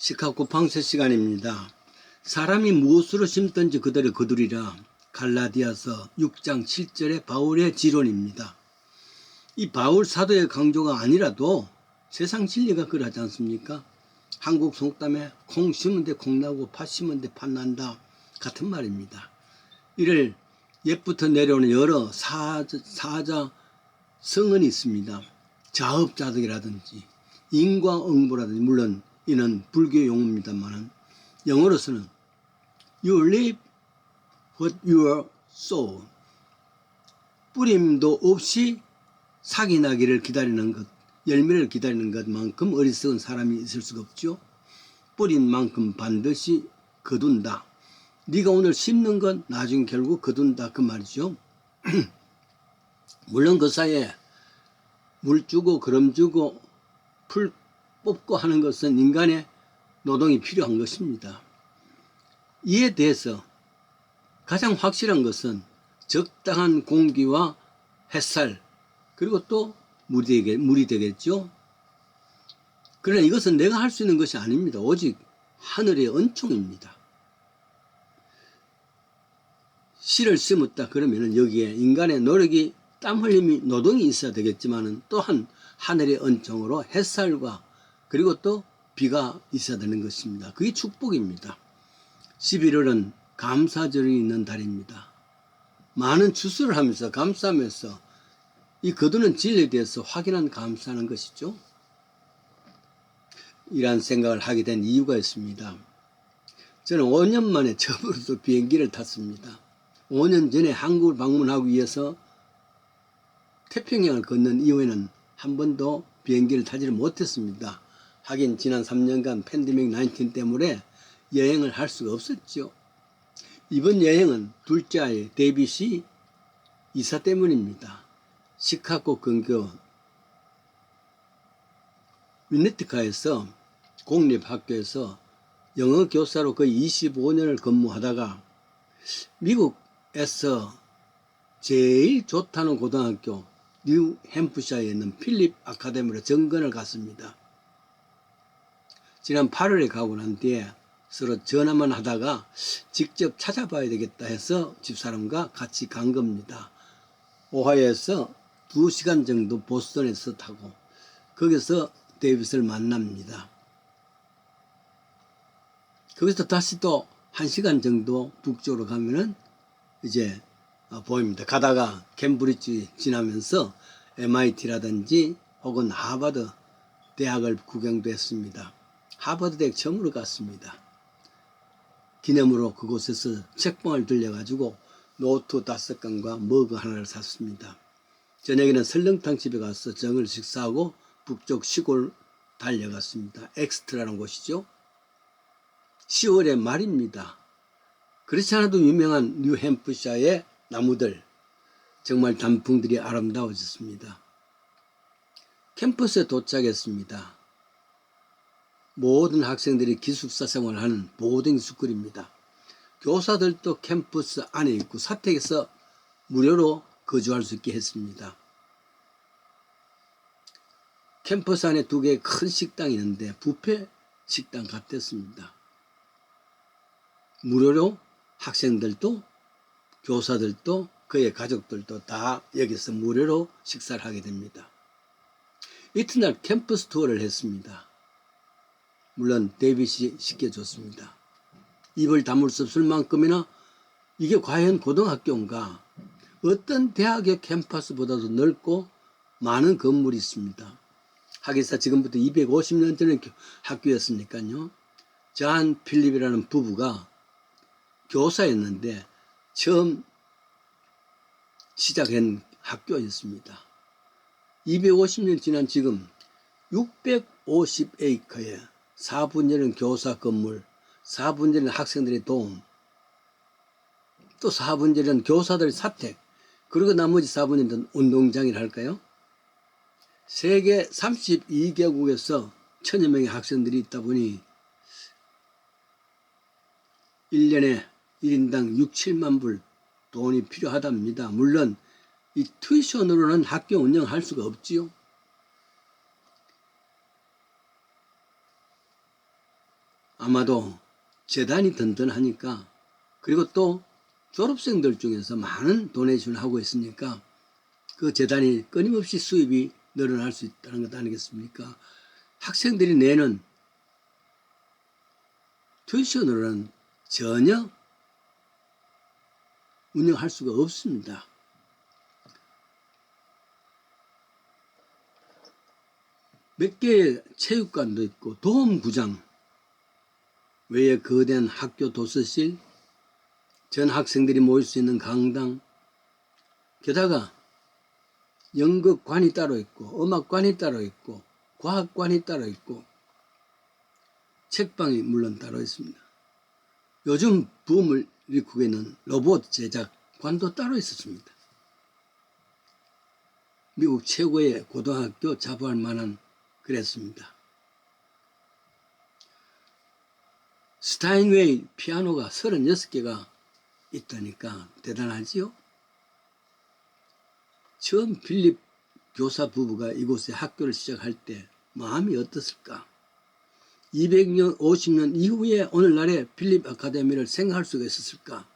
시카고 방세 시간입니다. 사람이 무엇으로 심든지 그대로 거두리라. 갈라디아서 6장 7절의 바울의 지론입니다. 이 바울 사도의 강조가 아니라도 세상 진리가 그러하지 않습니까? 한국 속담에 콩 심은 데 콩 나고 팥 심은 데 팥 난다 같은 말입니다. 이를 옛부터 내려오는 여러 사자 성언이 있습니다. 자업자득이라든지 인과응보라든지, 물론 이는 불교 용어입니다만 영어로서는 You live what you sow. 뿌림도 없이 삭이 나기를 기다리는 것, 열매를 기다리는 것만큼 어리석은 사람이 있을 수가 없죠. 뿌린 만큼 반드시 거둔다. 네가 오늘 심는 건 나중에 결국 거둔다, 그 말이죠. 물론 그 사이에 물 주고 거름 주고 풀 뽑고 하는 것은 인간의 노동이 필요한 것입니다. 이에 대해서 가장 확실한 것은 적당한 공기와 햇살, 그리고 또 물이 되겠죠. 그러나 이것은 내가 할 수 있는 것이 아닙니다. 오직 하늘의 은총입니다. 씨를 심었다 그러면 여기에 인간의 노력이, 땀 흘림이, 노동이 있어야 되겠지만 또한 하늘의 은총으로 햇살과 그리고 또 비가 있어야 되는 것입니다. 그게 축복입니다. 11월은 감사절이 있는 달입니다. 많은 추수를 하면서 감사하면서 이 거두는 진리에 대해서 확인한 감사하는 것이죠. 이러한 생각을 하게 된 이유가 있습니다. 저는 5년 만에 처음으로 비행기를 탔습니다. 5년 전에 한국을 방문하기 위해서 태평양을 걷는 이후에는 한 번도 비행기를 타지를 못했습니다. 하긴 지난 3년간 팬데믹 19 때문에 여행을 할 수가 없었죠. 이번 여행은 둘째 아이 데이빗이 이사 때문입니다. 시카고 근교 위네티카에서 공립학교에서 영어 교사로 거의 25년을 근무하다가 미국에서 제일 좋다는 고등학교 뉴햄프샤에 있는 필립 아카데미로 정근을 갔습니다. 지난 8월에 가고 난 뒤에 서로 전화만 하다가 직접 찾아봐야 되겠다 해서 집사람과 같이 간 겁니다. 오하이오에서 2시간 정도 보스턴에서 타고 거기서 데이빗을 만납니다. 거기서 다시 또 1시간 정도 북쪽으로 가면은 이제 보입니다. 가다가 캠브리지 지나면서 MIT라든지 혹은 하버드 대학을 구경도 했습니다. 하버드 대학 처음으로 갔습니다. 기념으로 그곳에서 책방을 들려가지고 노트 5건과 머그 하나를 샀습니다. 저녁에는 설렁탕 집에 가서 저녁을 식사하고 북쪽 시골 달려갔습니다. 엑스트라는 곳이죠. 10월의 말입니다. 그렇지 않아도 유명한 뉴햄프샤의 나무들, 정말 단풍들이 아름다워졌습니다. 캠퍼스에 도착했습니다. 모든 학생들이 기숙사 생활을 하는 보딩 스쿨입니다. 교사들도 캠퍼스 안에 있고 사택에서 무료로 거주할 수 있게 했습니다. 캠퍼스 안에 2개의 큰 식당이 있는데 뷔페 식당 같았습니다. 무료로 학생들도 교사들도 그의 가족들도 다 여기서 무료로 식사를 하게 됩니다. 이튿날 캠퍼스 투어를 했습니다. 물론 데이빗이 시켜줬습니다. 입을 다물 수 없을 만큼이나 이게 과연 고등학교인가? 어떤 대학의 캠퍼스보다도 넓고 많은 건물이 있습니다. 하기사 지금부터 250년 전의 학교였으니까요. 잔 필립이라는 부부가 교사였는데 처음 시작한 학교였습니다. 250년 지난 지금 650에이커에 4분절은 교사 건물, 4분절은 학생들의 도움, 또 4분절은 교사들의 사택, 그리고 나머지 4분절은 운동장이라 할까요? 세계 32개국에서 1000여 명의 학생들이 있다 보니 1년에 1인당 6, 7만 불 돈이 필요하답니다. 물론 이 튜이션으로는 학교 운영할 수가 없지요. 아마도 재단이 든든하니까, 그리고 또 졸업생들 중에서 많은 도네이션을 하고 있으니까 그 재단이 끊임없이 수입이 늘어날 수 있다는 것 아니겠습니까? 학생들이 내는 튜이션으로는 전혀 운영할 수가 없습니다. 몇 개의 체육관도 있고 도움구장 외에 거대한 학교 도서실, 전 학생들이 모일 수 있는 강당, 게다가 연극관이 따로 있고 음악관이 따로 있고 과학관이 따로 있고 책방이 물론 따로 있습니다. 요즘 붐을 일으키고 있는 로봇 제작관도 따로 있었습니다. 미국 최고의 고등학교 자부할 만한 그랬습니다. 스타인웨이 피아노가 36개가 있다니까 대단하지요? 처음 필립 교사 부부가 이곳에 학교를 시작할 때 마음이 어떻을까? 200년, 50년 이후에 오늘날의 필립 아카데미를 생각할 수가 있었을까?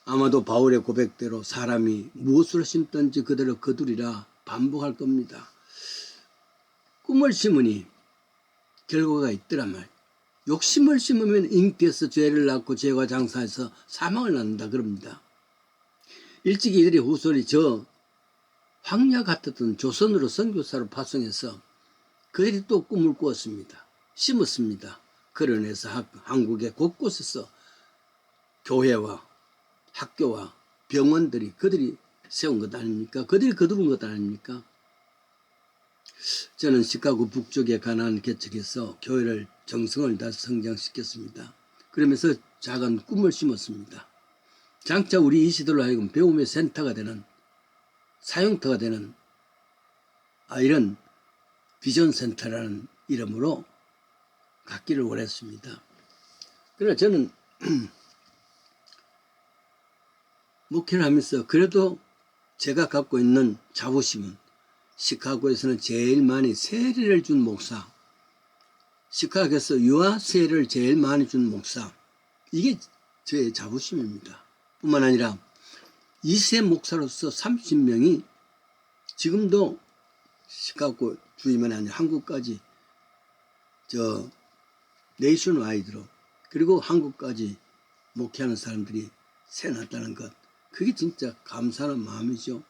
아마도 바울의 고백대로 사람이 무엇으로 심든지 그대로 거두리라 반복할 겁니다. 꿈을 심으니 결과가 있더란 말. 욕심을 심으면 잉태해서 죄를 낳고 죄와 장사해서 사망을 낳는다 그럽니다. 일찍이 이들의 후손이 저 황야 같았던 조선으로 선교사로 파송해서 그들이 또 꿈을 꾸었습니다. 심었습니다. 그러내서 한국의 곳곳에서 교회와 학교와 병원들이 그들이 세운 것 아닙니까? 그들이 거두는 것 아닙니까? 저는 시카고 북쪽에 가나안 개척해서 교회를 정성을 다해서 성장시켰습니다. 그러면서 작은 꿈을 심었습니다. 장차 우리 이 시대로 하여금 배움의 센터가 되는, 사용터가 되는 이런 비전 센터라는 이름으로 갖기를 원했습니다. 그러나 저는 목회를 하면서 그래도 제가 갖고 있는 자부심은 시카고에서는 제일 많이 세례를 준 목사, 시카고에서 유아 세례를 제일 많이 준 목사, 이게 저의 자부심입니다. 뿐만 아니라 2세 목사로서 30명이 지금도 시카고 주위만 아니라 한국까지 네이션 와이드로 그리고 한국까지 목회하는 사람들이 새났다는 것, 그게 진짜 감사한 마음이죠.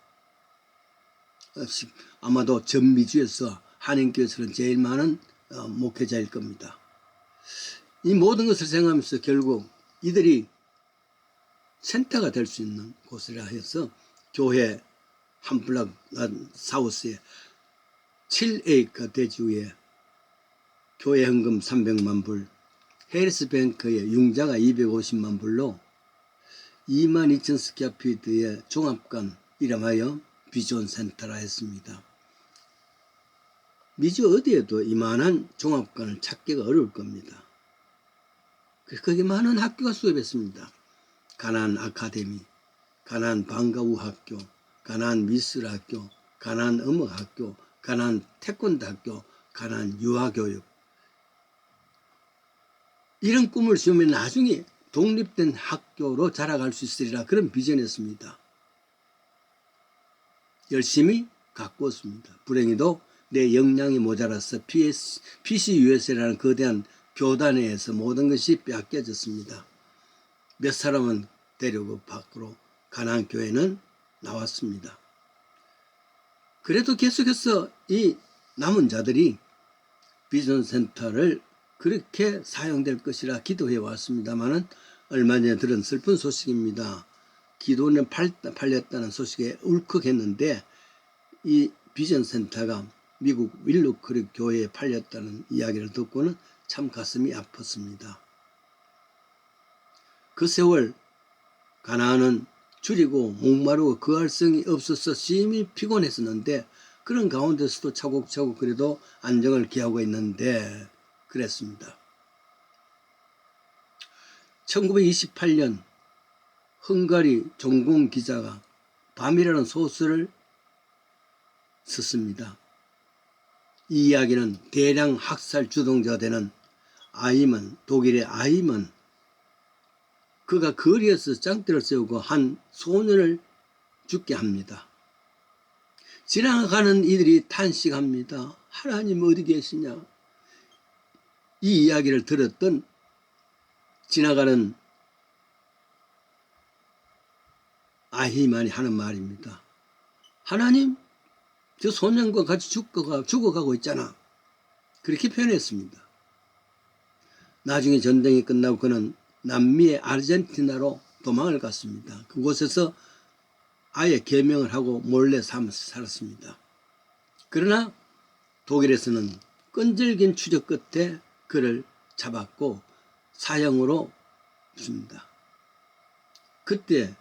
아마도 전미주에서 한인교회에서는 제일 많은 목회자일 겁니다. 이 모든 것을 생각하면서 결국 이들이 센터가 될 수 있는 곳이라 해서 교회 한 블락 사우스에 7에이커 대지구에 교회 현금 300만 불, 해리스뱅크에 융자가 250만 불로 22,000 스퀘어피트의 종합관 이름하여 비전센터라 했습니다. 미주 어디에도 이만한 종합관을 찾기가 어려울 겁니다. 거기 많은 학교가 수업했습니다. 가나안 아카데미, 가나안 방과후학교, 가나안 미술학교, 가나안 음악학교, 가나안 태권도 학교, 가나안 유아교육. 이런 꿈을 지으면 나중에 독립된 학교로 자라갈 수 있으리라 그런 비전이었습니다. 열심히 가꾸었습니다. 불행히도 내 역량이 모자라서 PCUSA라는 거대한 교단에서 모든 것이 빼앗겨졌습니다. 몇 사람은 데리고 밖으로 가나안 교회는 나왔습니다. 그래도 계속해서 이 남은 자들이 비전센터를 그렇게 사용될 것이라 기도해 왔습니다만은 얼마 전에 들은 슬픈 소식입니다. 기도는 팔렸다는 소식에 울컥했는데 이 비전센터가 미국 윌로크릭 교회에 팔렸다는 이야기를 듣고는 참 가슴이 아팠습니다. 그 세월 가나안은 줄이고 목마르고 거할 성이 없어서 심히 피곤했었는데 그런 가운데서도 차곡차곡 그래도 안정을 기하고 있는데 그랬습니다. 1928년 헝가리 종공 기자가 밤이라는 소설을 썼습니다. 이 이야기는 대량 학살 주동자가 되는 아힘은, 독일의 아힘은 그가 거리에서 짱대를 세우고 한 소년을 죽게 합니다. 지나가는 이들이 탄식합니다. 하나님 어디 계시냐? 이 이야기를 들었던 지나가는 아히만이 하는 말입니다. 하나님, 저 소년과 같이 죽어가고 있잖아. 그렇게 표현했습니다. 나중에 전쟁이 끝나고 그는 남미의 아르헨티나로 도망을 갔습니다. 그곳에서 아예 개명을 하고 몰래 살았습니다. 그러나 독일에서는 끈질긴 추적 끝에 그를 잡았고 사형으로 줍니다. 그때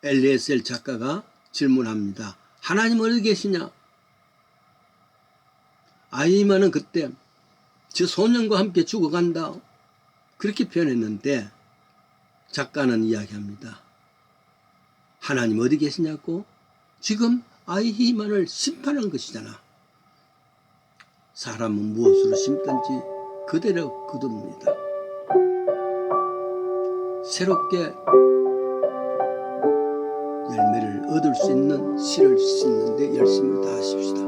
엘리에셀 작가가 질문합니다. 하나님 어디 계시냐? 아히만은 그때 저 소년과 함께 죽어간다. 그렇게 표현했는데 작가는 이야기합니다. 하나님 어디 계시냐고? 지금 아히만을 심판한 것이잖아. 사람은 무엇으로 심든지 그대로 거둡니다. 새롭게 열매를 얻을 수 있는 씨를 심는데 열심히 다하십시다.